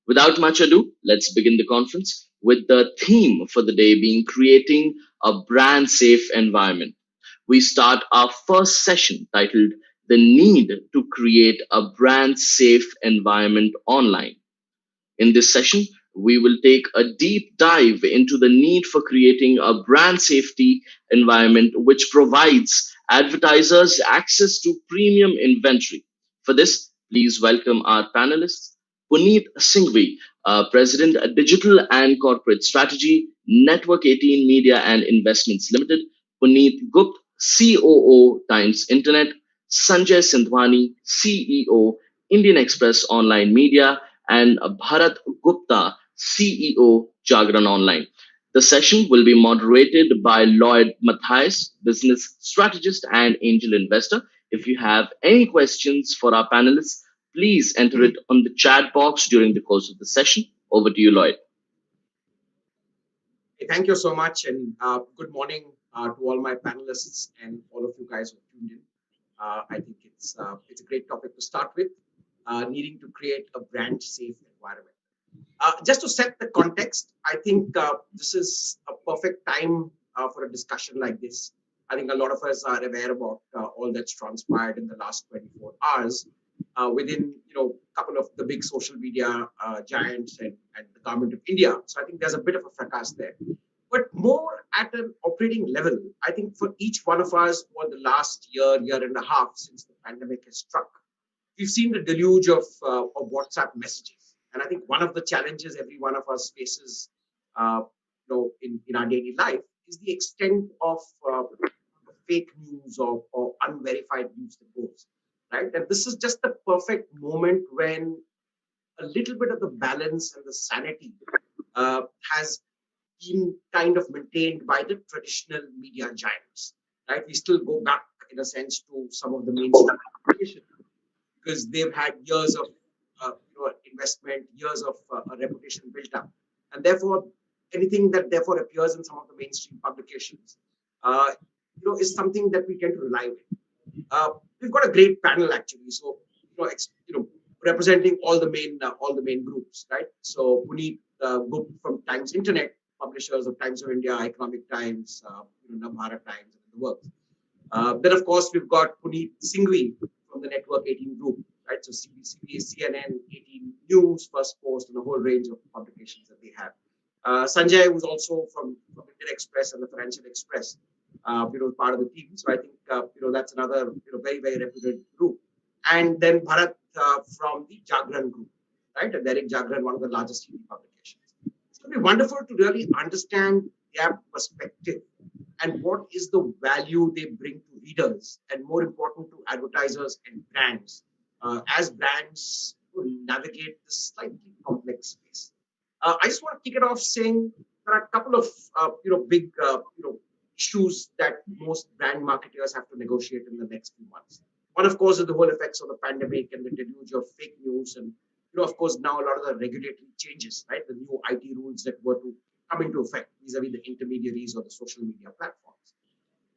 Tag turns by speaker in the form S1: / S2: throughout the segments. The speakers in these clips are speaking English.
S1: Without much ado, let's begin the conference with the theme for the day being creating a brand safe environment. We start our first session titled The Need to Create a Brand Safe Environment Online. In this session, we will take a deep dive into the need for creating a brand safety environment which provides advertisers access to premium inventory. For this, please welcome our panelists, Puneet Singhvi, President at Digital and Corporate Strategy, Network 18 Media and Investments Limited, Puneet Gupt, COO Times Internet, Sanjay Sindhwani, CEO, Indian Express Online Media, and Bharat Gupta, CEO, Jagran Online. The session will be moderated by Lloyd Mathias, business strategist and angel investor. If you have any questions for our panelists, please enter it on the chat box during the course of the session. Over to you, Lloyd.
S2: Thank you so much, and good morning to all my panelists and all of you guys who tuned in. I think it's a great topic to start with, needing to create a brand safe environment. Just to set the context, I think this is a perfect time for a discussion like this. I think a lot of us are aware about all that's transpired in the last 24 hours within a couple of the big social media giants and the government of India. So I think there's a bit of a fracas there. But more at an operating level, I think for each one of us for the last year and a half since the pandemic has struck, we've seen the deluge of WhatsApp messages. And I think one of the challenges every one of us faces in our daily life is the extent of fake news or unverified news that goes. Right? And this is just the perfect moment when a little bit of the balance and the sanity has been kind of maintained by the traditional media giants. Right? We still go back, in a sense, to some of the mainstream communication because they've had years of investment, years of a reputation built up, and therefore anything that therefore appears in some of the mainstream publications, is something that we tend to rely on. We've got a great panel actually, so representing all the main groups, right? So Puneet Gupt from Times Internet, publishers of Times of India, Economic Times, Bharat Times, and the works. Then of course we've got Puneet Singhvi from the Network 18 group, right? So CBC, CNN, 18 News, First Post, and a whole range of publications that they have. Sanjay, who's also from Indian Express and the Financial Express, part of the team. So I think that's another very very reputed group. And then Bharat from the Jagran group, right? And Derek Jagran, one of the largest TV publications. It's going to be wonderful to really understand their perspective and what is the value they bring to readers, and more important to advertisers and brands, as brands navigate this slightly complex space. I just want to kick it off saying there are a couple of big issues that most brand marketers have to negotiate in the next few months. One, of course, is the whole effects of the pandemic and the deluge of fake news, and of course, now a lot of the regulatory changes, right? The new IT rules that were to come into effect vis-a-vis the intermediaries or the social media platforms.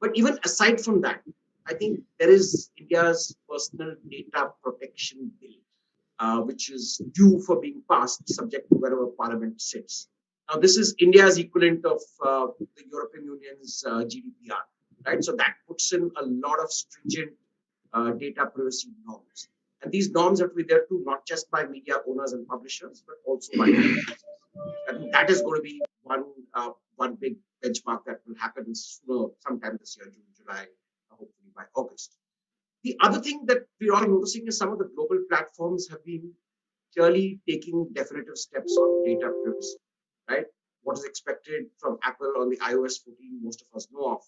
S2: But even aside from that, I think there is India's personal data protection bill, which is due for being passed, subject to wherever Parliament sits. Now, this is India's equivalent of the European Union's GDPR, right? So that puts in a lot of stringent data privacy norms. And these norms have to be there too, not just by media owners and publishers, but also by advertisers. And that is going to be one big benchmark that will happen sometime this year, June, July, hopefully by August. The other thing that we're all noticing is some of the global platforms have been clearly taking definitive steps on data privacy, right? What is expected from Apple on the iOS 14, most of us know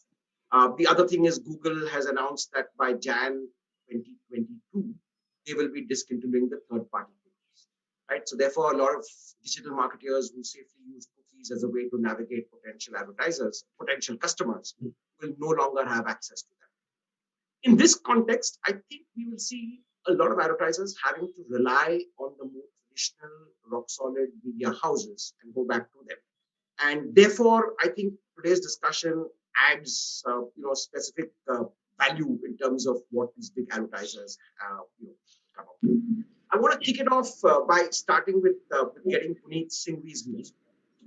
S2: of. The other thing is Google has announced that by Jan 2022, they will be discontinuing the third-party cookies, right? So therefore, a lot of digital marketers who safely use cookies as a way to navigate potential advertisers, potential customers, will no longer have access to them. In this context, I think we will see a lot of advertisers having to rely on the more traditional, rock-solid media houses and go back to them. And therefore, I think today's discussion adds, specific value in terms of what these big advertisers come up with. I want to kick it off by starting with getting Puneet Singhvi's views.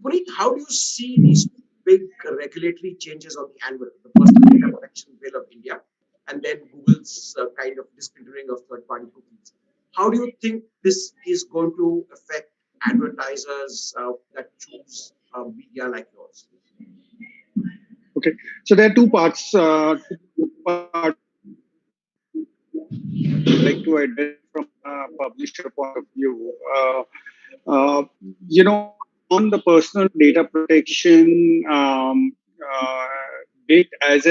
S2: Puneet, how do you see these big regulatory changes on the anvil, the Personal Data Protection Bill of India, and then Google's kind of discontinuing of third-party cookies? How do you think this is going to affect advertisers that choose media like yours?
S3: Okay, so there are two parts I'd like to address from a publisher point of view. On the personal data protection uh, bit, as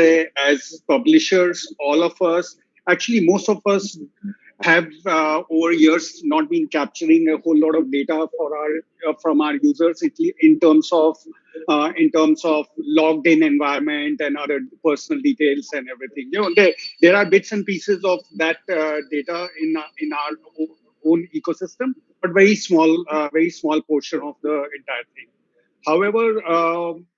S3: publishers, all of us, actually most of us have over years not been capturing a whole lot of data for our from our users in terms of logged in environment and other personal details and everything. There are bits and pieces of that data in our own ecosystem, but very small portion of the entire thing. However,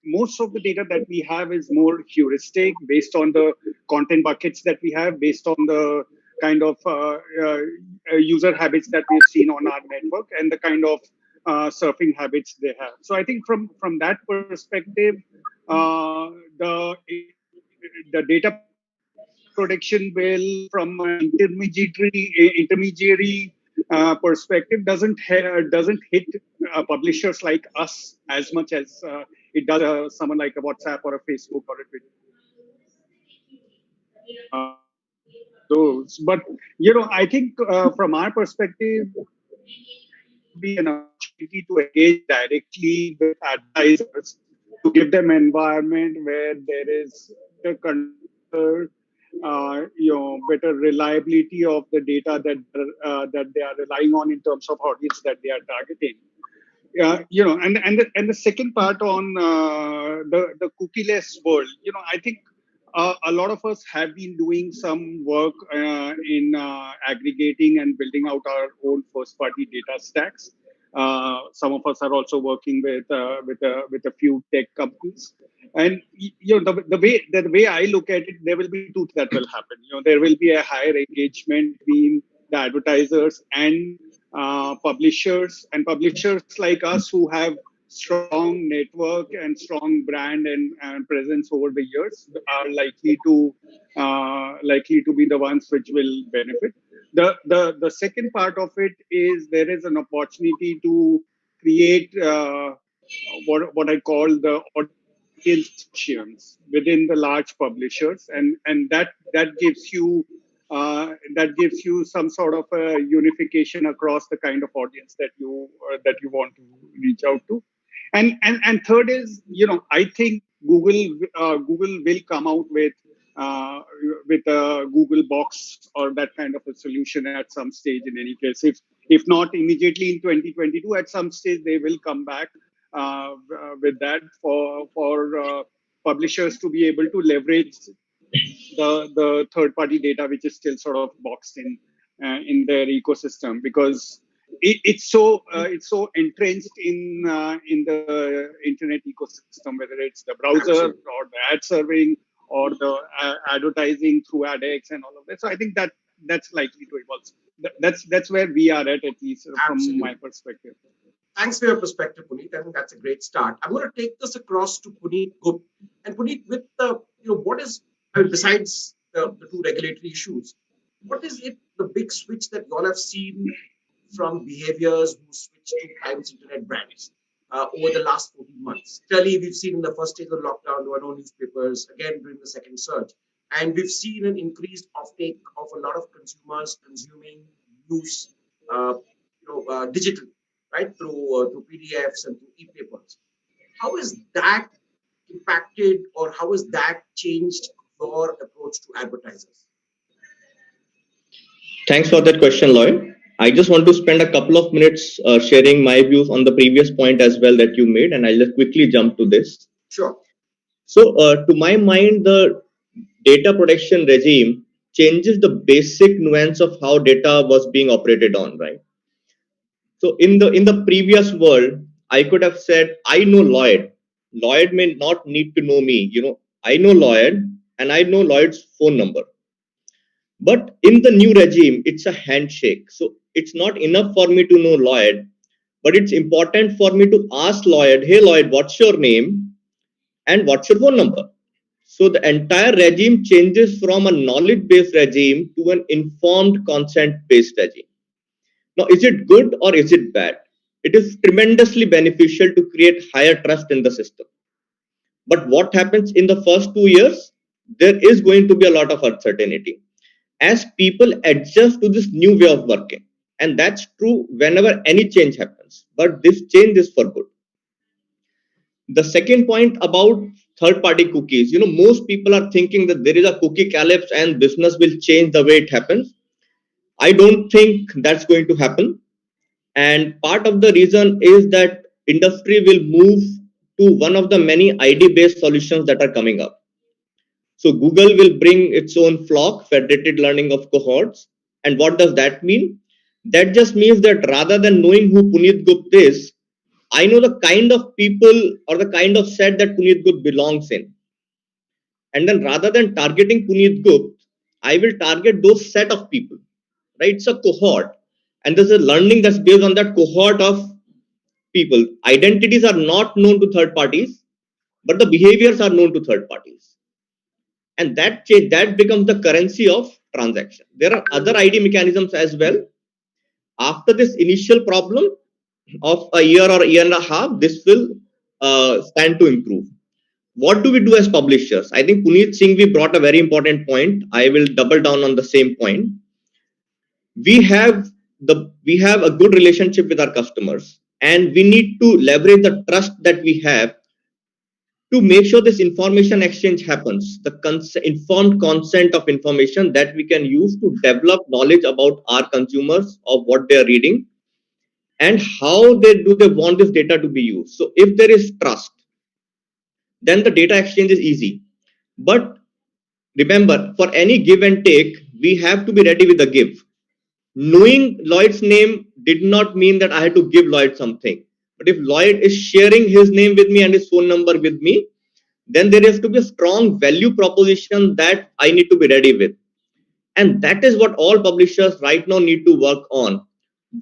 S3: most of the data that we have is more heuristic based on the content buckets that we have, based on the kind of user habits that we've seen on our network and the kind of surfing habits they have. So I think from that perspective, the data protection will, from an intermediary perspective, doesn't hit publishers like us as much as it does someone like a WhatsApp or a Facebook or a Twitter. Those, but I think from our perspective, there will be an opportunity to engage directly with advertisers to give them an environment where there is better control, better reliability of the data that they are relying on in terms of audience that they are targeting. And the second part on the cookieless world, I think a lot of us have been doing some work in aggregating and building out our own first-party data stacks. Some of us are also working with a few tech companies, and the way I look at it, there will be two things that will happen. There will be a higher engagement between the advertisers and publishers like us who have strong network and strong brand and presence over the years are likely to be the ones which will benefit. The second part of it is there is an opportunity to create what I call the audience consortiums within the large publishers, and that gives you some sort of a unification across the kind of audience that you want to reach out to. And third is, I think Google will come out uh, with a Google Box or that kind of a solution at some stage. In any case, if not immediately in 2022, at some stage they will come back with that for publishers to be able to leverage the third party data which is still sort of boxed in their ecosystem, because it's so entrenched in the internet ecosystem, whether it's the browser
S2: Absolutely.
S3: or the ad serving or the advertising through AdX and all of that. So I think that's likely to evolve. That's where we are at least from my
S2: Absolutely.
S3: perspective.
S2: Thanks for your perspective, Puneet. I think that's a great start. I'm going to take this across to Puneet Gupt. And Puneet, with what is, I mean, besides the two regulatory issues, what is it, the big switch that you all have seen from behaviors who switch to private internet brands over the last 14 months? Clearly, we've seen in the first stage of lockdown, there were no newspapers, again, during the second surge. And we've seen an increased offtake of a lot of consumers consuming news digital, right, through PDFs and through e-papers. How is that impacted, or how has that changed your approach to advertisers?
S4: Thanks for that question, Lloyd. I just want to spend a couple of minutes sharing my views on the previous point as well that you made, and I'll just quickly jump to this.
S2: Sure.
S4: So, to my mind, the data protection regime changes the basic nuance of how data was being operated on, right? So, in the previous world, I could have said, I know Lloyd. Lloyd may not need to know me. I know Lloyd, and I know Lloyd's phone number. But in the new regime, it's a handshake. So it's not enough for me to know Lloyd, but it's important for me to ask Lloyd, hey Lloyd, what's your name and what's your phone number? So the entire regime changes from a knowledge based regime to an informed consent based regime. Now, is it good or is it bad? It is tremendously beneficial to create higher trust in the system. But what happens in the first 2 years? There is going to be a lot of uncertainty as people adjust to this new way of working. And that's true whenever any change happens. But this change is for good. The second point about third party cookies, most people are thinking that there is a cookie collapse and business will change the way it happens. I don't think that's going to happen. And part of the reason is that industry will move to one of the many ID based solutions that are coming up. So Google will bring its own flock, federated learning of cohorts. And what does that mean? That just means that rather than knowing who Puneet Gupt is, I know the kind of people or the kind of set that Puneet Gupt belongs in. And then rather than targeting Puneet Gupt, I will target those set of people, right? It's a cohort. And there's a learning that's based on that cohort of people. Identities are not known to third parties, but the behaviors are known to third parties. And that becomes the currency of transaction. There are other ID mechanisms as well. After this initial problem of a year or a year and a half, this will stand to improve. What do we do as publishers? I think Puneet Singhvi brought a very important point. I will double down on the same point. We have a good relationship with our customers, and we need to leverage the trust that we have to make sure this information exchange happens, the informed consent of information that we can use to develop knowledge about our consumers of what they are reading and how they want this data to be used. So if there is trust, then the data exchange is easy. But remember, for any give and take, we have to be ready with the give. Knowing Lloyd's name did not mean that I had to give Lloyd something. But if Lloyd is sharing his name with me and his phone number with me, then there has to be a strong value proposition that I need to be ready with. And that is what all publishers right now need to work on.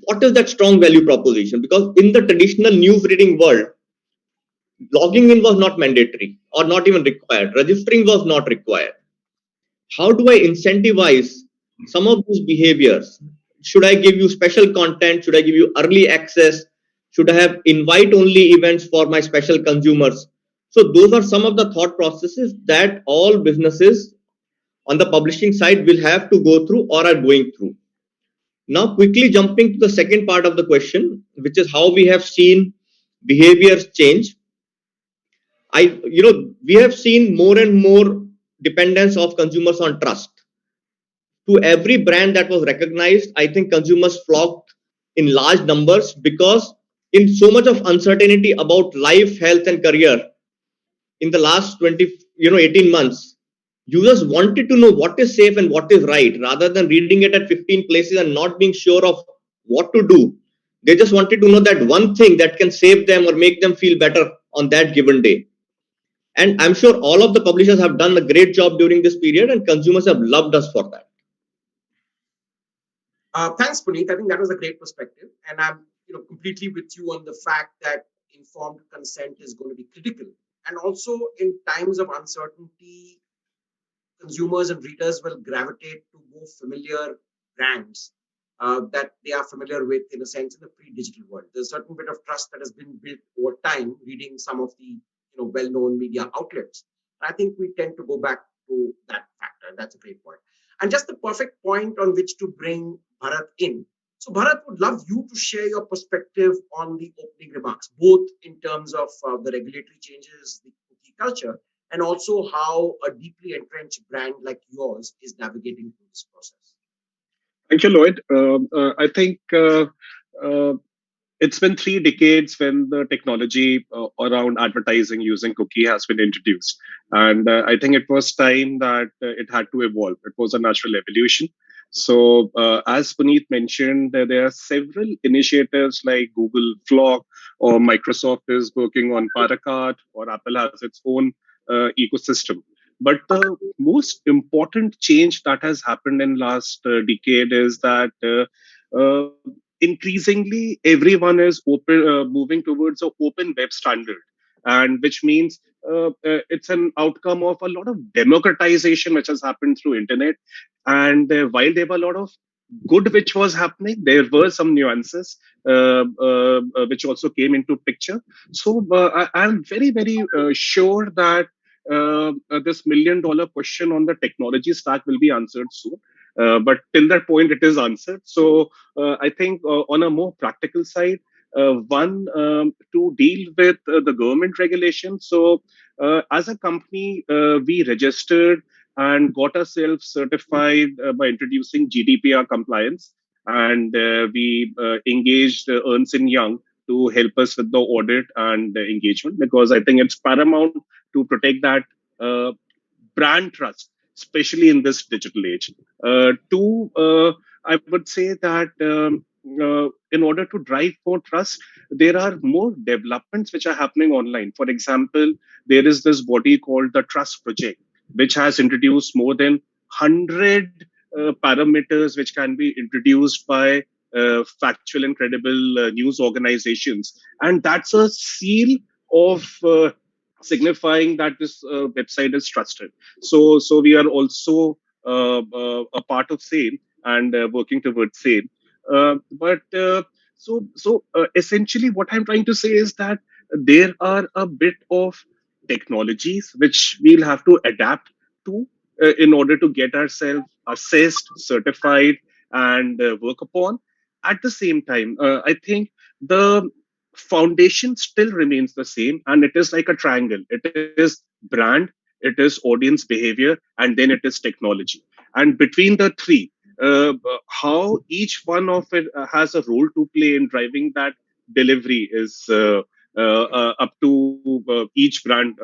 S4: What is that strong value proposition? Because in the traditional news reading world, logging in was not mandatory or not even required. Registering was not required. How do I incentivize some of these behaviors? Should I give you special content? Should I give you early access? Should I have invite only events for my special consumers? So those are some of the thought processes that all businesses on the publishing side will have to go through or are going through. Now, quickly jumping to the second part of the question, which is how we have seen behaviors change. We have seen more and more dependence of consumers on trust. To every brand that was recognized, I think consumers flocked in large numbers because in so much of uncertainty about life, health, and career in the last 18 months, users wanted to know what is safe and what is right rather than reading it at 15 places and not being sure of what to do. They just wanted to know that one thing that can save them or make them feel better on that given day. And I'm sure all of the publishers have done a great job during this period and consumers have loved us for that.
S2: Thanks, Puneet. I think that was a great perspective, and I'm completely with you on the fact that informed consent is going to be critical. And also, in times of uncertainty, consumers and readers will gravitate to more familiar brands that they are familiar with, in a sense, in the pre-digital world. There's a certain bit of trust that has been built over time, reading some of the well-known media outlets. I think we tend to go back to that factor. That's a great point. And just the perfect point on which to bring Bharat in. So Bharat, would love you to share your perspective on the opening remarks, both in terms of the regulatory changes, the cookie culture, and also how a deeply entrenched brand like yours is navigating through this process.
S5: Thank you, Lloyd. I think it's been 3 decades when the technology around advertising using cookie has been introduced. And I think it was time that it had to evolve. It was a natural evolution. So, as Puneet mentioned, there are several initiatives like Google Flock, or Microsoft is working on Paracart, or Apple has its own ecosystem. But the most important change that has happened in last decade is that uh, increasingly everyone is open, moving towards an open web standard, and which means it's an outcome of a lot of democratization which has happened through internet. And while there were a lot of good which was happening, there were some nuances which also came into picture. So I'm very sure that this $1 million question on the technology stack will be answered soon. But till that point, it is answered. So I think on a more practical side, one, to deal with the government regulation. So as a company, we registered and got ourselves certified by introducing GDPR compliance, and we engaged Ernst and Young to help us with the audit and engagement, because I think it's paramount to protect that uh, brand trust, especially in this digital age. Two, I would say that in order to drive more trust, there are more developments which are happening online. For example, there is this body called the Trust Project, which has introduced more than 100 parameters which can be introduced by factual and credible news organizations. And that's a seal of signifying that this website is trusted. So we are also a part of same and working towards same. But essentially, what I'm trying to say is that there are a bit of technologies which we'll have to adapt to in order to get ourselves assessed, certified, and work upon. At the same time, I think the foundation still remains the same, and it is like a triangle. It is brand, it is audience behavior, and then it is technology. And between the three, how each one of it has a role to play in driving that delivery is up to each brand.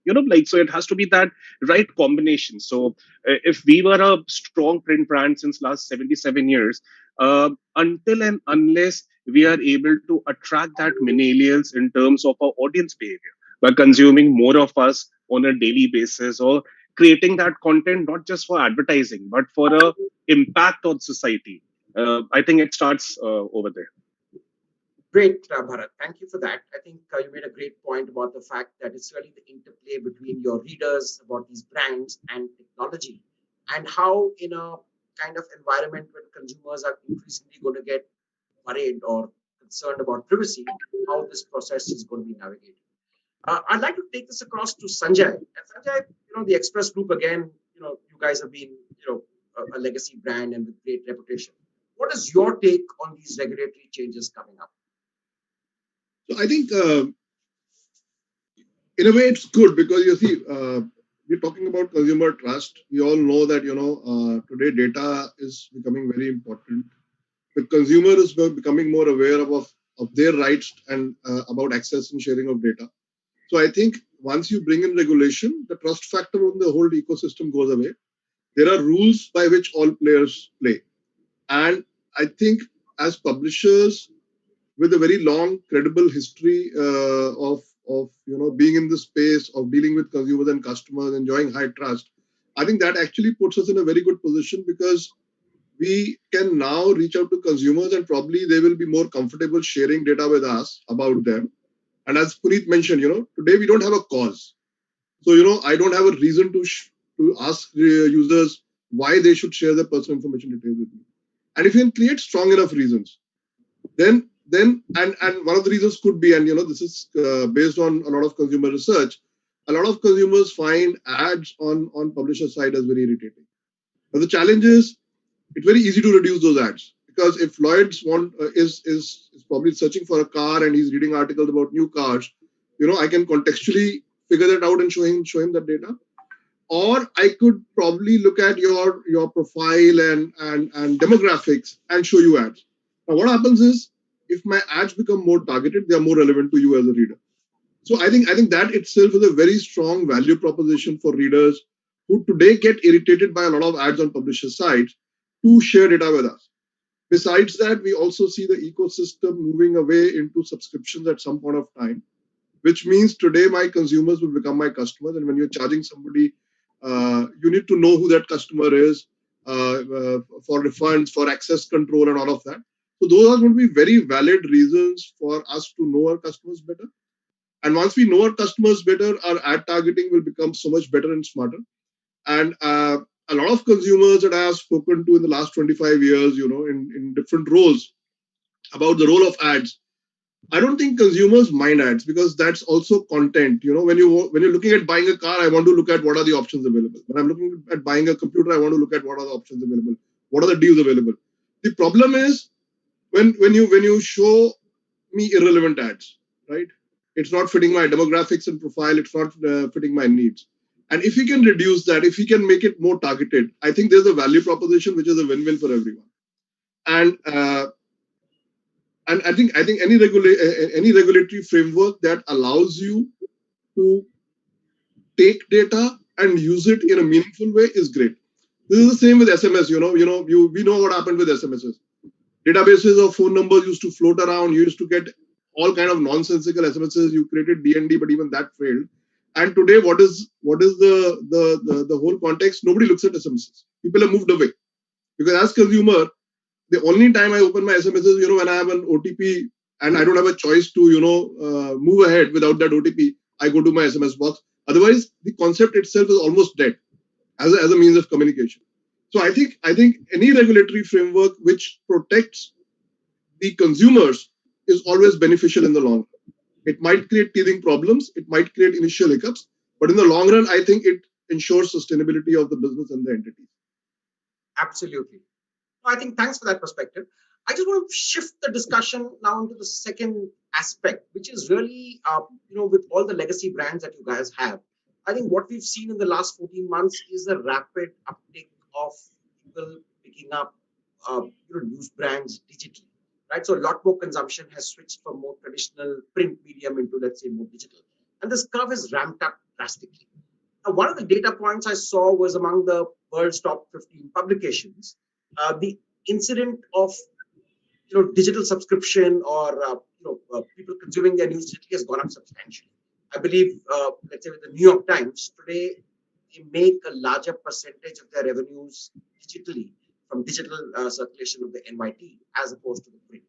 S5: Like, so it has to be that right combination. So if we were a strong print brand since last 77 years, until and unless we are able to attract that millennials in terms of our audience behavior by consuming more of us on a daily basis, or creating that content not just for advertising but for a impact on society, I think it starts over there.
S2: Great, Bharat. Thank you for that. I think you made a great point about the fact that it's really the interplay between your readers about these brands and technology, and how, in a kind of environment when consumers are increasingly going to get worried or concerned about privacy, how this process is going to be navigated. I'd like to take this across to Sanjay. And Sanjay, the Express Group again, you guys have been, a legacy brand and with great reputation. What is your take on these regulatory changes coming up?
S6: So I think in a way it's good because you see, we're talking about consumer trust. We all know that today data is becoming very important. The consumer is becoming more aware of their rights and about access and sharing of data. So I think once you bring in regulation, the trust factor on the whole ecosystem goes away. There are rules by which all players play, and I think as publishers with a very long, credible history of being in the space of dealing with consumers and customers, enjoying high trust. I think that actually puts us in a very good position because we can now reach out to consumers and probably they will be more comfortable sharing data with us about them. And as Puneet mentioned, today we don't have a cause. So, I don't have a reason to ask users why they should share their personal information details with me. And if you can create strong enough reasons, then one of the reasons could be, and this is based on a lot of consumer research, a lot of consumers find ads on publisher side as very irritating. Now the challenge is it's very easy to reduce those ads, because if Lloyd's is probably searching for a car and he's reading articles about new cars, I can contextually figure that out and show him that data. Or I could probably look at your profile and demographics and show you ads. Now what happens is, if my ads become more targeted, they are more relevant to you as a reader. So I think that itself is a very strong value proposition for readers who today get irritated by a lot of ads on publisher sites to share data with us. Besides that, we also see the ecosystem moving away into subscriptions at some point of time, which means today my consumers will become my customers. And when you're charging somebody, you need to know who that customer is. for refunds, for access control, and all of that. So those are going to be very valid reasons for us to know our customers better. And once we know our customers better, our ad targeting will become so much better and smarter. And a lot of consumers that I have spoken to in the last 25 years, in different roles about the role of ads, I don't think consumers mind ads because that's also content. When you're looking at buying a car, I want to look at what are the options available. When I'm looking at buying a computer, I want to look at what are the options available. What are the deals available? The problem is when you show me irrelevant ads, right? It's not fitting my demographics and profile. It's not fitting my needs. And if we can reduce that, if we can make it more targeted, I think there's a value proposition which is a win-win for everyone. And I think any regulatory framework that allows you to take data and use it in a meaningful way is great. This is the same with SMS. We know what happened with SMSs. Databases of phone numbers used to float around. You used to get all kind of nonsensical SMSs. You created DND, but even that failed. And today, what is the whole context? Nobody looks at SMSs. People have moved away because as consumer, the only time I open my SMSs, when I have an OTP and I don't have a choice to, move ahead without that OTP, I go to my SMS box. Otherwise, the concept itself is almost dead as a means of communication. So I think any regulatory framework which protects the consumers is always beneficial in the long run. It might create teething problems, it might create initial hiccups, but in the long run, I think it ensures sustainability of the business and the entity.
S2: Absolutely. I think thanks for that perspective. I just want to shift the discussion now into the second aspect, which is really, with all the legacy brands that you guys have, I think what we've seen in the last 14 months is a rapid uptick of people picking up, news brands digitally, right? So a lot more consumption has switched from more traditional print medium into, let's say, more digital. And this curve is ramped up drastically. Now, one of the data points I saw was among the world's top 15 publications, the incident of digital subscription or people consuming their news digitally has gone up substantially. I believe, let's say with the New York Times today, they make a larger percentage of their revenues digitally from digital circulation of the NYT as opposed to the print.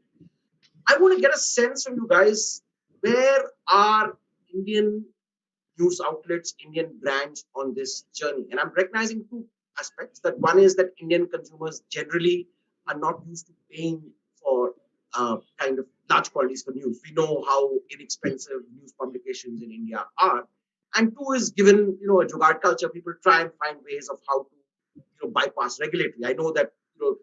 S2: I want to get a sense from you guys, where are Indian news outlets, Indian brands on this journey? And I'm recognizing two aspects. That one is that Indian consumers generally are not used to paying for kind of large quantities for news. We know how inexpensive news publications in India are. And two is, given a jugaad culture, people try and find ways of how to bypass regulatory. I know that the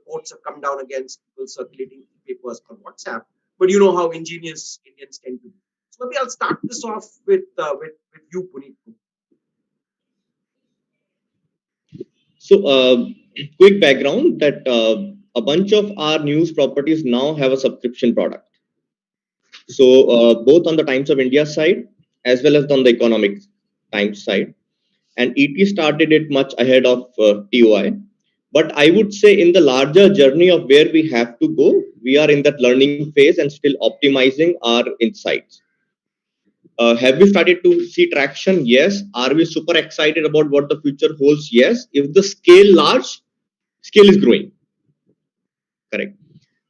S2: courts have come down against people circulating papers on WhatsApp, but you know how ingenious Indians tend to be. So maybe I'll start this off with you, Puneet.
S4: So, quick background that a bunch of our news properties now have a subscription product. So, both on the Times of India side as well as on the Economic Times side. And ET started it much ahead of TOI. But I would say in the larger journey of where we have to go, we are in that learning phase and still optimizing our insights. Have we started to see traction? Yes. Are we super excited about what the future holds? Yes. If the scale is growing. Correct.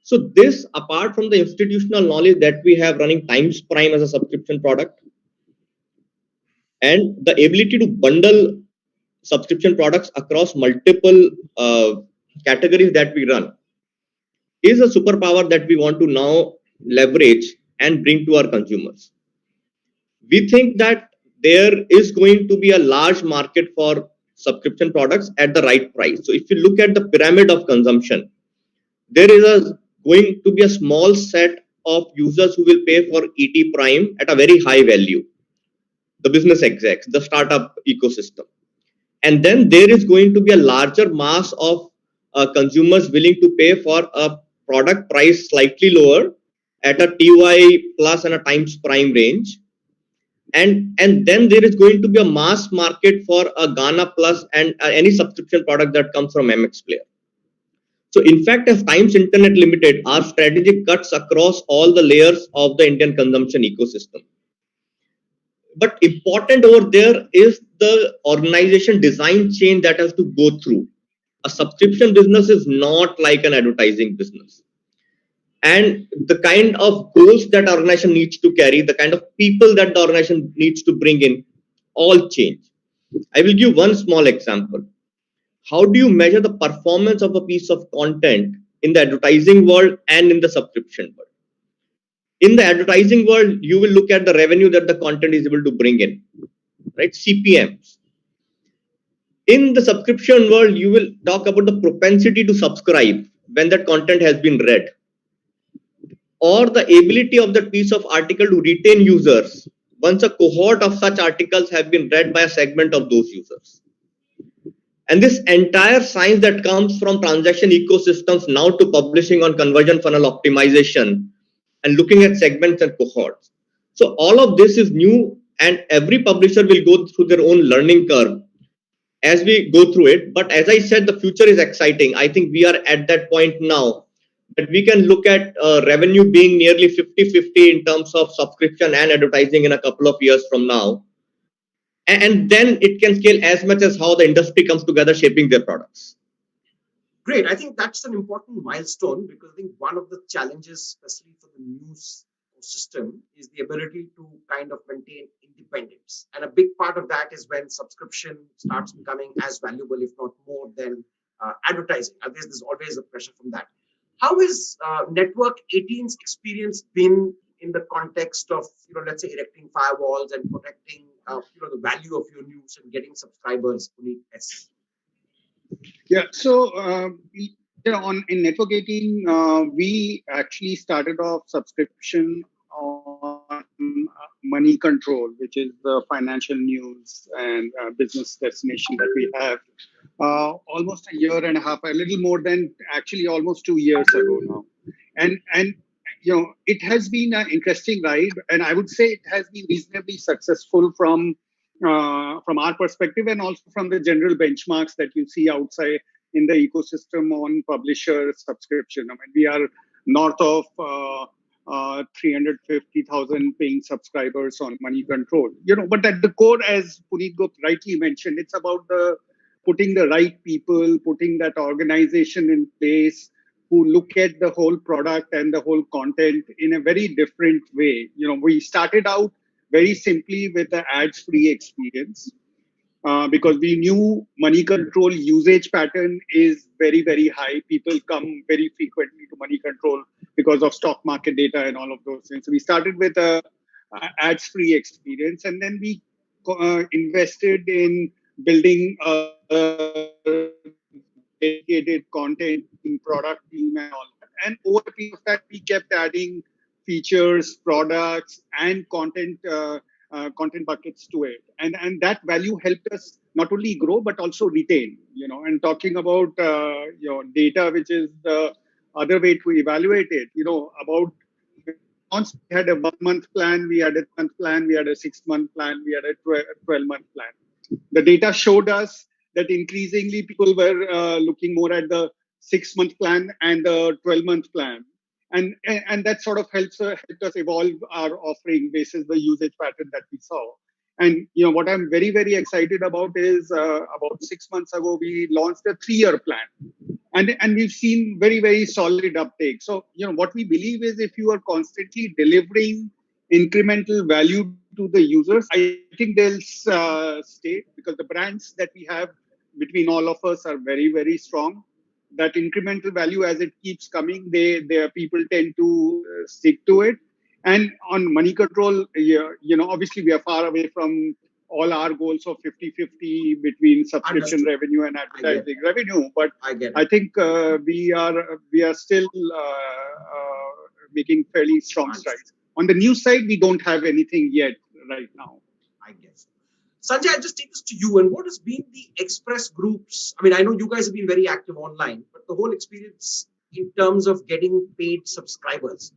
S4: So this, apart from the institutional knowledge that we have running Times Prime as a subscription product, and the ability to bundle subscription products across multiple categories that we run, is a superpower that we want to now leverage and bring to our consumers. We think that there is going to be a large market for subscription products at the right price. So if you look at the pyramid of consumption, there is going to be a small set of users who will pay for ET Prime at a very high value, the business execs, the startup ecosystem. And then there is going to be a larger mass of consumers willing to pay for a product price slightly lower at a TOI Plus and a Times Prime range. And then there is going to be a mass market for a Ghana Plus and any subscription product that comes from MX Player. So in fact, as Times Internet Limited, our strategy cuts across all the layers of the Indian consumption ecosystem. But important over there is the organization design chain that has to go through. A subscription business is not like an advertising business. And the kind of goals that organization needs to carry, the kind of people that the organization needs to bring in, all change. I will give one small example. How do you measure the performance of a piece of content in the advertising world and in the subscription world? In the advertising world, you will look at the revenue that the content is able to bring in, right? CPMs. In the subscription world, you will talk about the propensity to subscribe when that content has been read, or the ability of that piece of article to retain users once a cohort of such articles have been read by a segment of those users. And this entire science that comes from transaction ecosystems now to publishing on conversion funnel optimization and looking at segments and cohorts. So all of this is new, and every publisher will go through their own learning curve as we go through it. But as I said, the future is exciting. I think we are at that point now that we can look at revenue being nearly 50-50 in terms of subscription and advertising in a couple of years from now. And then it can scale as much as how the industry comes together shaping their products.
S2: Great. I think that's an important milestone, because I think one of the challenges, especially for the news system, is the ability to kind of maintain independence. And a big part of that is when subscription starts becoming as valuable, if not more, than advertising. I guess there's always a pressure from that. How has Network 18's experience been in the context of, let's say, erecting firewalls and protecting, the value of your news and getting subscribers? Puneet, yes.
S3: Yeah, so in Network 18, we actually started off subscription on Money Control, which is the financial news and business destination that we have. Almost a year and a half, a little more than actually almost 2 years ago now, and it has been an interesting ride, and I would say it has been reasonably successful from our perspective, and also from the general benchmarks that you see outside in the ecosystem on publisher subscription. I mean, we are north of 350,000 paying subscribers on Money Control. But at the core, as Puneet Gupt rightly mentioned, it's about putting the right people, putting that organization in place who look at the whole product and the whole content in a very different way. We started out very simply with the ads-free experience because we knew Money Control usage pattern is very, very high. People come very frequently to Money Control because of stock market data and all of those things. So we started with a ads-free experience, and then we invested in building a dedicated content team, product team, and all that. And over the period of that, we kept adding features, products, and content buckets to it, and that value helped us not only grow but also retain. And talking about data, which is the other way to evaluate it. About once we had a 1 month plan, we had a month plan, we had a 6 month plan, we had a 12-month plan. The data showed us that increasingly people were looking more at the 6-month plan and the 12-month plan. And that sort of helped us evolve our offering basis the usage pattern that we saw. And what I'm very, very excited about is about 6 months ago, we launched a 3-year plan. And we've seen very, very solid uptake. So, what we believe is if you are constantly delivering incremental value to the users, I think they'll stay, because the brands that we have between all of us are very, very strong. That incremental value, as it keeps coming, their people tend to stick to it. And on Money Control, obviously we are far away from all our goals of 50-50 between subscription revenue and advertising revenue. But I think we are still making fairly strong strides. On the news side, we don't have anything yet right now,
S2: I guess. Sanjay, I'll just take this to you. And what has been the express groups? I mean, I know you guys have been very active online, but the whole experience in terms of getting paid subscribers,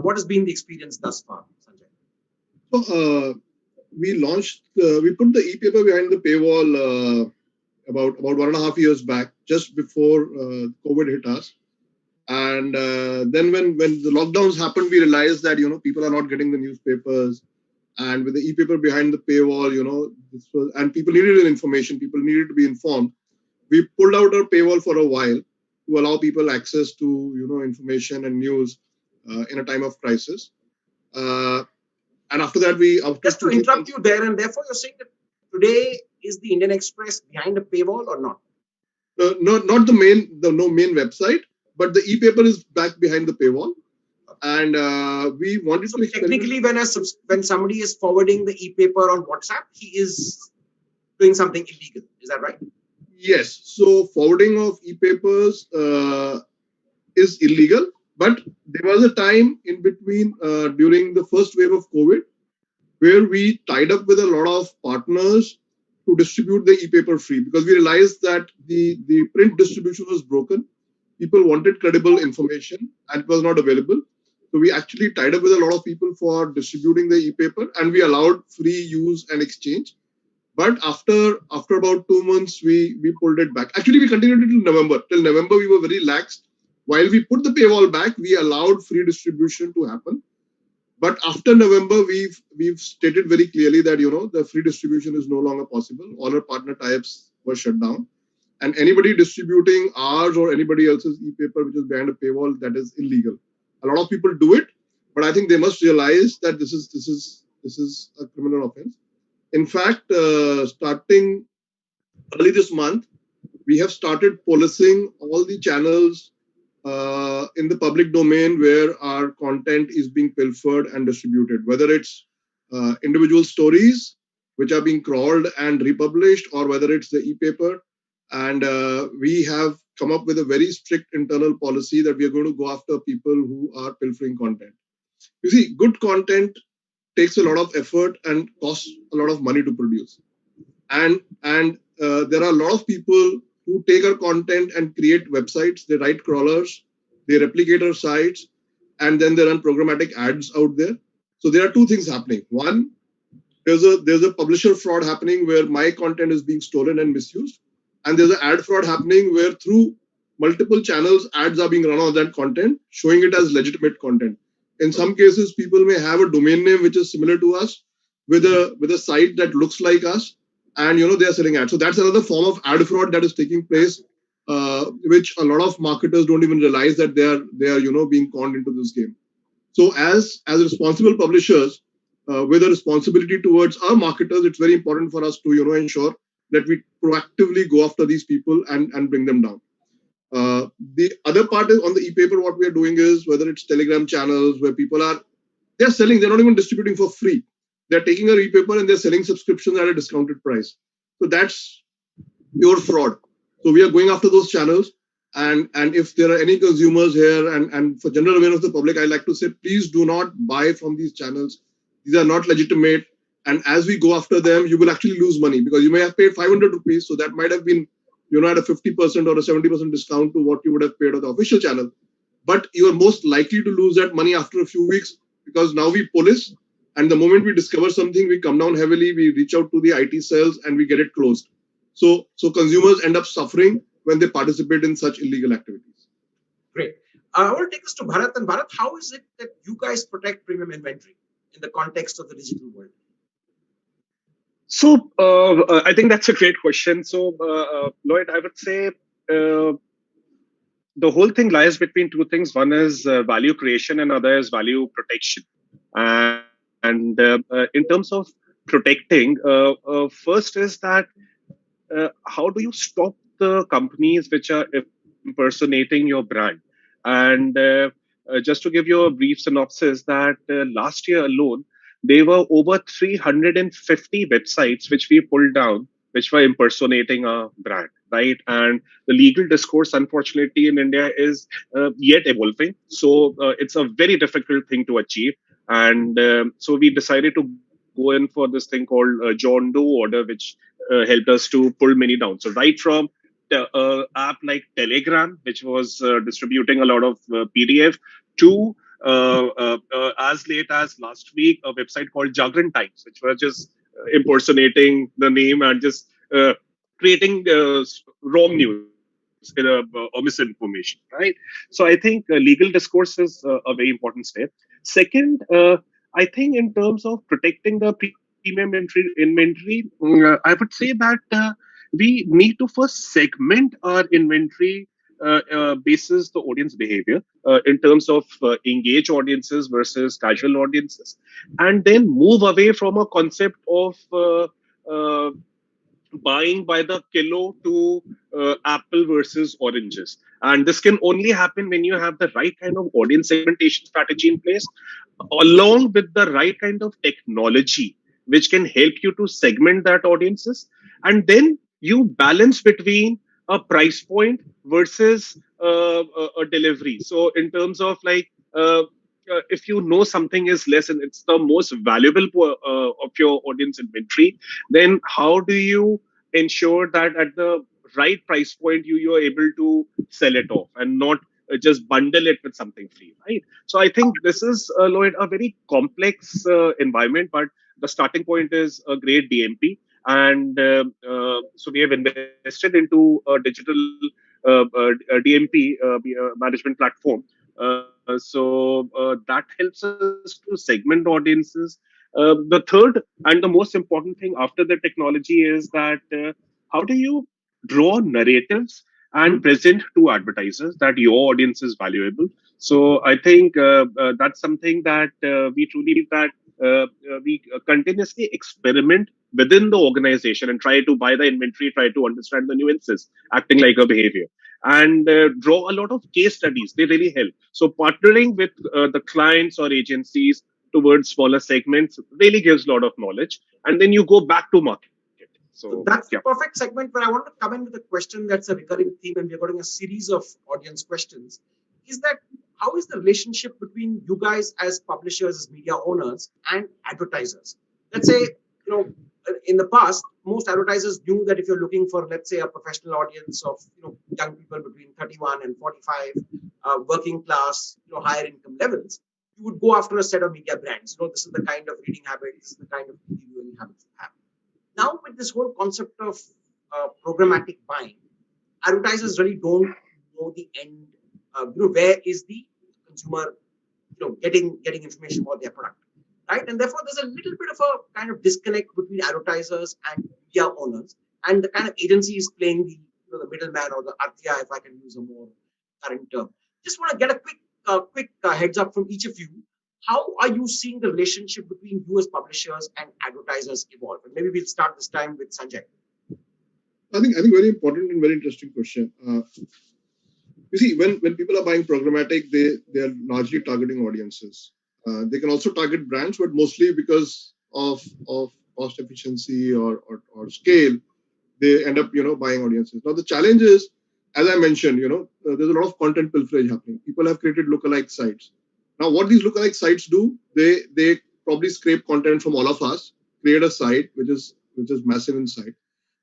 S2: what has been the experience thus far, Sanjay?
S6: So we launched, we put the e-paper behind the paywall about 1.5 years back, just before COVID hit us. And then when the lockdowns happened, we realized that, people are not getting the newspapers. And with the e-paper behind the paywall, and people needed information, people needed to be informed. we pulled out our paywall for a while to allow people access to information and news in a time of crisis. And after that, after
S2: Just to
S6: 2 3
S2: interrupt
S6: months,
S2: you there, and therefore you're saying that today is the Indian Express behind a paywall or not?
S6: not the no main website, but the e-paper is back behind the paywall, and we wanted
S2: So
S6: to experiment.
S2: technically, when somebody is forwarding the e-paper on WhatsApp, he is doing something illegal. Is that right?
S6: Yes, so forwarding of e-papers is illegal, but there was a time in between during the first wave of COVID where we tied up with a lot of partners to distribute the e-paper free, because we realized that the print distribution was broken. People wanted credible information and it was not available. So we actually tied up with a lot of people for distributing the e-paper, and we allowed free use and exchange. But after about 2 months, we pulled it back. Actually, we continued it till November. Till November, we were very lax. While we put the paywall back, we allowed free distribution to happen. But after November, we've stated very clearly that the free distribution is no longer possible. All our partner types were shut down, and anybody distributing ours or anybody else's e-paper which is behind a paywall, that is illegal. A lot of people do it, but I think they must realize that this is a criminal offense. In fact, starting early this month, we have started policing all the channels in the public domain where our content is being pilfered and distributed, whether it's individual stories which are being crawled and republished, or whether it's the e-paper. And we have come up with a very strict internal policy that we are going to go after people who are pilfering content. You see, good content takes a lot of effort and costs a lot of money to produce. And there are a lot of people who take our content and create websites. They write crawlers, they replicate our sites, and then they run programmatic ads out there. So there are two things happening. One, there's a publisher fraud happening where my content is being stolen and misused, and there's an ad fraud happening where through multiple channels ads are being run on that content, showing it as legitimate content. In some cases, people may have a domain name which is similar to us, with a site that looks like us, and they are selling ads. So that's another form of ad fraud that is taking place, which a lot of marketers don't even realize that they are being conned into this game. So as responsible publishers, with a responsibility towards our marketers, it's very important for us to ensure that we proactively go after these people and bring them down. The other part is on the e-paper. What we are doing is, whether it's Telegram channels where people they're selling, they're not even distributing for free. They're taking a e-paper and they're selling subscriptions at a discounted price. So that's pure fraud. So we are going after those channels. And if there are any consumers here, and for general awareness of the public, I like to say, please do not buy from these channels. These are not legitimate. And as we go after them, you will actually lose money, because you may have paid 500 rupees. So that might have been, at a 50% or a 70% discount to what you would have paid on the official channel. But you are most likely to lose that money after a few weeks, because now we police. And the moment we discover something, we come down heavily, we reach out to the IT cells and we get it closed. So consumers end up suffering when they participate in such illegal activities.
S2: Great. I want to take this to Bharat. And Bharat, how is it that you guys protect premium inventory in the context of the digital world?
S5: So I think that's a great question. So Lloyd, I would say the whole thing lies between two things. One is value creation, and other is value protection. And in terms of protecting, first is that how do you stop the companies which are impersonating your brand? And just to give you a brief synopsis, that last year alone, there were over 350 websites which we pulled down, which were impersonating our brand, right? And the legal discourse, unfortunately, in India is yet evolving. So it's a very difficult thing to achieve. And so we decided to go in for this thing called John Doe order, which helped us to pull many down. So right from the app like Telegram, which was distributing a lot of PDF, to as late as last week, a website called Jagran Times, which was just impersonating the name and just creating wrong news or misinformation, right? So I think legal discourse is a very important step. Second, I think in terms of protecting the premium inventory, I would say that we need to first segment our inventory basis the audience behavior in terms of engaged audiences versus casual audiences, and then move away from a concept of uh, buying by the kilo to apple versus oranges. And this can only happen when you have the right kind of audience segmentation strategy in place, along with the right kind of technology which can help you to segment that audiences. And then you balance between a price point versus a delivery. So in terms of like if you know something is less and it's the most valuable of your audience inventory, then how do you ensure that at the right price point you're able to sell it off and not just bundle it with something free, right? So I think this is, Lloyd, a very complex environment, but the starting point is a great DMP. And so we have invested into a digital DMP management platform. That helps us to segment audiences. The third and the most important thing after the technology is that how do you draw narratives and present to advertisers that your audience is valuable. So I think that's something that we truly that we continuously experiment within the organization and try to buy the inventory, try to understand the nuances, acting like a behavior, and draw a lot of case studies. They really help. So partnering with the clients or agencies towards smaller segments really gives a lot of knowledge, and then you go back to market.
S2: So
S5: So
S2: that's the
S5: yeah.
S2: perfect segment where I want to come in with a question that's a recurring theme, and we're getting a series of audience questions. Is that how is the relationship between you guys as publishers, as media owners, and advertisers? Let's say, in the past, most advertisers knew that if you're looking for, let's say, a professional audience of young people between 31 and 45, working class, higher income levels, you would go after a set of media brands. This is the kind of reading habit, this is the kind of TV viewing habits you have. Now, with this whole concept of programmatic buying, advertisers really don't know the end. Where is the consumer, getting information about their product, right? And therefore, there's a little bit of a kind of disconnect between advertisers and media owners, and the kind of agencies playing the middleman or the artia, if I can use a more current term. Just want to get a quick heads up from each of you. How are you seeing the relationship between you as publishers and advertisers evolve? And maybe we'll start this time with Sanjay.
S6: I think very important and very interesting question. You see, when people are buying programmatic, they are largely targeting audiences. They can also target brands, but mostly because of cost efficiency or scale, they end up buying audiences. Now the challenge is, as I mentioned, there's a lot of content pilferage happening. People have created lookalike sites. Now what these lookalike sites do, they probably scrape content from all of us, create a site which is massive in size,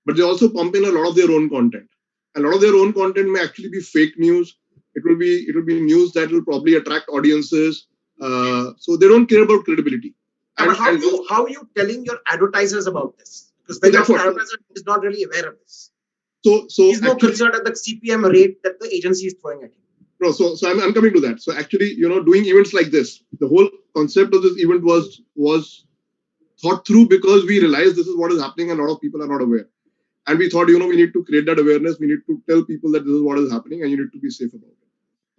S6: but they also pump in a lot of their own content. A lot of their own content may actually be fake news. It will be news that will probably attract audiences. So they don't care about credibility.
S2: And how are you telling your advertisers about this? Because very often advertiser is not really aware of this.
S6: So
S2: he's more concerned at the CPM rate that the agency is throwing at him.
S6: No, so I'm coming to that. So actually, doing events like this, the whole concept of this event was thought through because we realized this is what is happening and a lot of people are not aware. And we thought, we need to create that awareness. We need to tell people that this is what is happening and you need to be safe about it.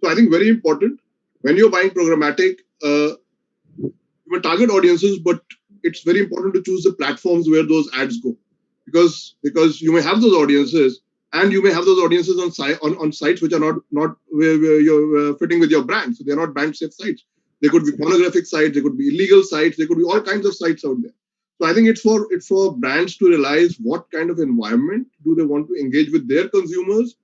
S6: So I think very important, when you're buying programmatic, you will target audiences, but it's very important to choose the platforms where those ads go. Because you may have those audiences and you may have those audiences on sites which are not where you're fitting with your brand. So they're not brand safe sites. They could be pornographic sites, they could be illegal sites, there could be all kinds of sites out there. So I think it's for brands to realize what kind of environment do they want to engage with their consumers,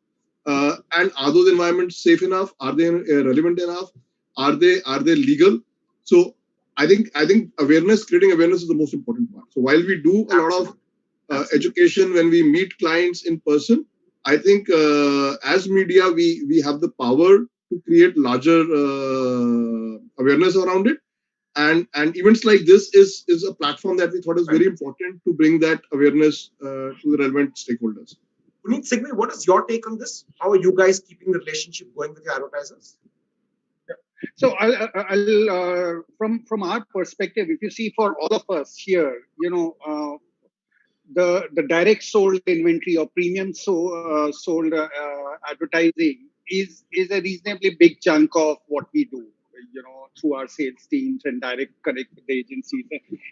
S6: and are those environments safe enough? Are they relevant enough? Are they legal? So I think creating awareness is the most important part. So while we do a lot of education when we meet clients in person, I think as media we have the power to create larger awareness around it. And events like this is a platform that we thought is very important to bring that awareness to the relevant stakeholders.
S2: Puneet, Singhvi, what is your take on this? How are you guys keeping the relationship going with your advertisers?
S3: So I'll from our perspective, if you see for all of us here, the direct sold inventory or premium sold advertising is a reasonably big chunk of what we do, through our sales teams and direct connect with the agencies,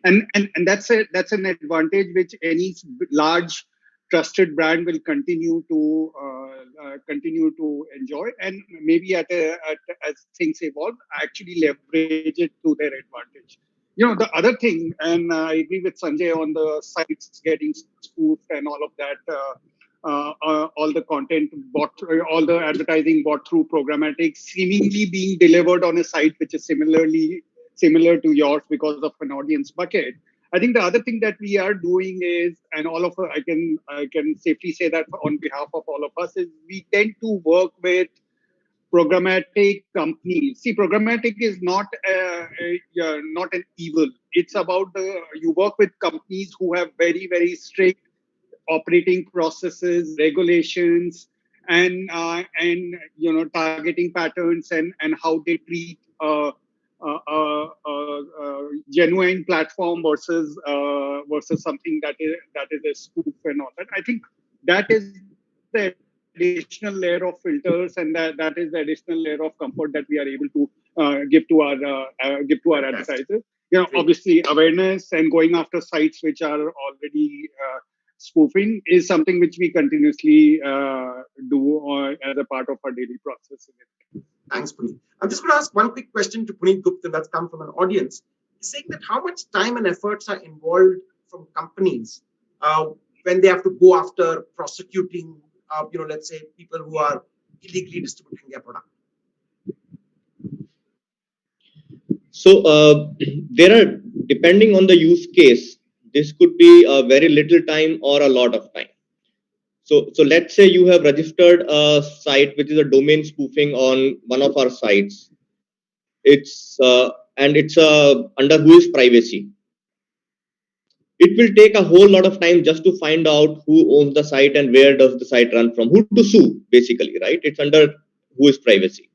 S3: and that's an advantage which any large trusted brand will continue to enjoy, and maybe as things evolve, actually leverage it to their advantage. The other thing, and I agree with Sanjay on the sites getting spoofed and all of that, all the content bought, all the advertising bought through programmatic, seemingly being delivered on a site which is similar to yours because of an audience bucket. I think the other thing that we are doing is, and all of I can safely say that on behalf of all of us, is we tend to work with programmatic companies. See, programmatic is not an evil. It's about you work with companies who have very, very strict operating processes, regulations, and targeting patterns, and how they treat genuine platform versus something that is a spoof and all that. I think that is the additional layer of filters, and that is the additional layer of comfort that we are able to give to our advertisers.
S2: Fantastic. Great.
S3: Obviously, awareness and going after sites which are already spoofing is something which we continuously do as a part of our daily process.
S2: Thanks, Puneet. I'm just going to ask one quick question to Puneet Gupta that's come from an audience. He's saying that how much time and efforts are involved from companies when they have to go after prosecuting, let's say people who are illegally distributing their product.
S4: So there are, depending on the use case, this could be a very little time or a lot of time. So let's say you have registered a site which is a domain spoofing on one of our sites. It's under whose privacy. It will take a whole lot of time just to find out who owns the site and where does the site run from, who to sue, basically, right? It's under whose privacy.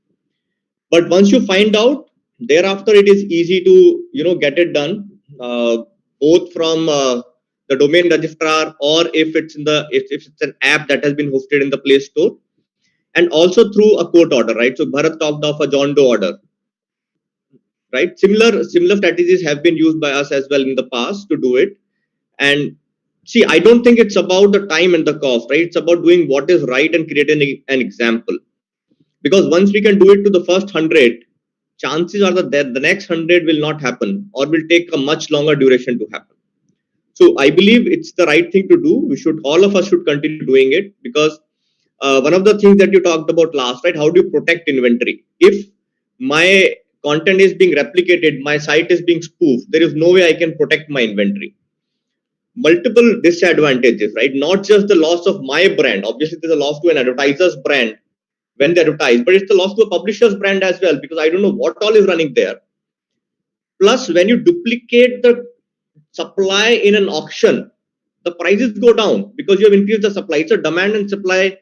S4: But once you find out, thereafter it is easy to get it done, both from the domain registrar, or if it's an app that has been hosted in the Play Store, and also through a court order, right? So Bharat talked of a John Doe order, right? Similar strategies have been used by us as well in the past to do it. And see, I don't think it's about the time and the cost, right? It's about doing what is right and creating an example. Because once we can do it to the first 100, chances are that the next 100 will not happen, or will take a much longer duration to happen. So I believe it's the right thing to do. All of us should continue doing it, because one of the things that you talked about last, right? How do you protect inventory? If my content is being replicated, my site is being spoofed, there is no way I can protect my inventory. Multiple disadvantages, right? Not just the loss of my brand. Obviously, there's a loss to an advertiser's brand when they advertise, but it's the loss to a publisher's brand as well, because I don't know what all is running there. Plus, when you duplicate the supply in an auction, the prices go down because you have increased the supply. It's a demand and supply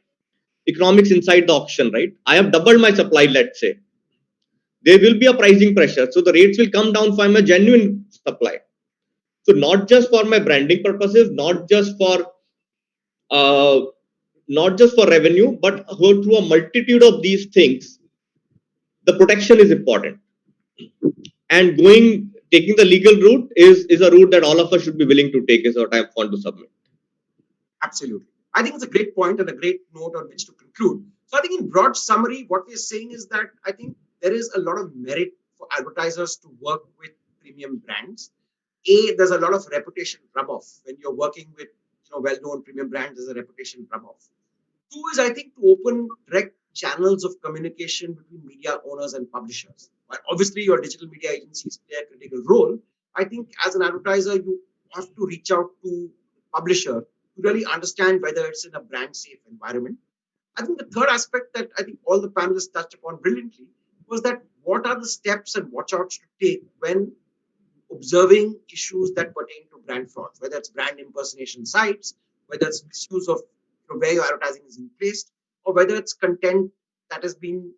S4: economics inside the auction, right? I have doubled my supply, let's say. There will be a pricing pressure. So the rates will come down for my genuine supply. So not just for my branding purposes, not just for revenue, but through a multitude of these things, the protection is important. And taking the legal route is a route that all of us should be willing to take, is what I want to submit.
S2: Absolutely. I think it's a great point and a great note on which to conclude. So I think in broad summary, what we're saying is that I think there is a lot of merit for advertisers to work with premium brands. There's a lot of reputation rub-off. When you're working with well-known premium brands, there's a reputation rub-off. Two is, I think, to open direct channels of communication between media owners and publishers. While obviously your digital media agencies play a critical role, I think as an advertiser, you have to reach out to publisher to really understand whether it's in a brand safe environment. I think the third aspect that I think all the panelists touched upon brilliantly was that what are the steps and watch-outs to take when observing issues that pertain to brand fraud, whether it's brand impersonation sites, whether it's misuse of where your advertising is being placed, or whether it's content that has been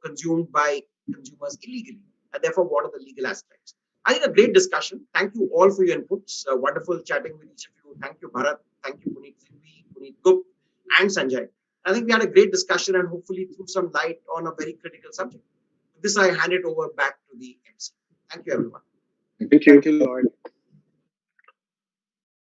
S2: consumed by consumers illegally, and therefore what are the legal aspects. I think a great discussion. Thank you all for your inputs. Wonderful chatting with each of you Thank you, Bharat. Thank you, Puneet, Singhvi, Puneet, Gupt, and Sanjay. I think we had a great discussion and hopefully threw some light on a very critical subject. With this, I hand it over back to the MC. Thank you, everyone.
S5: Thank you.
S3: Thank you, Lloyd.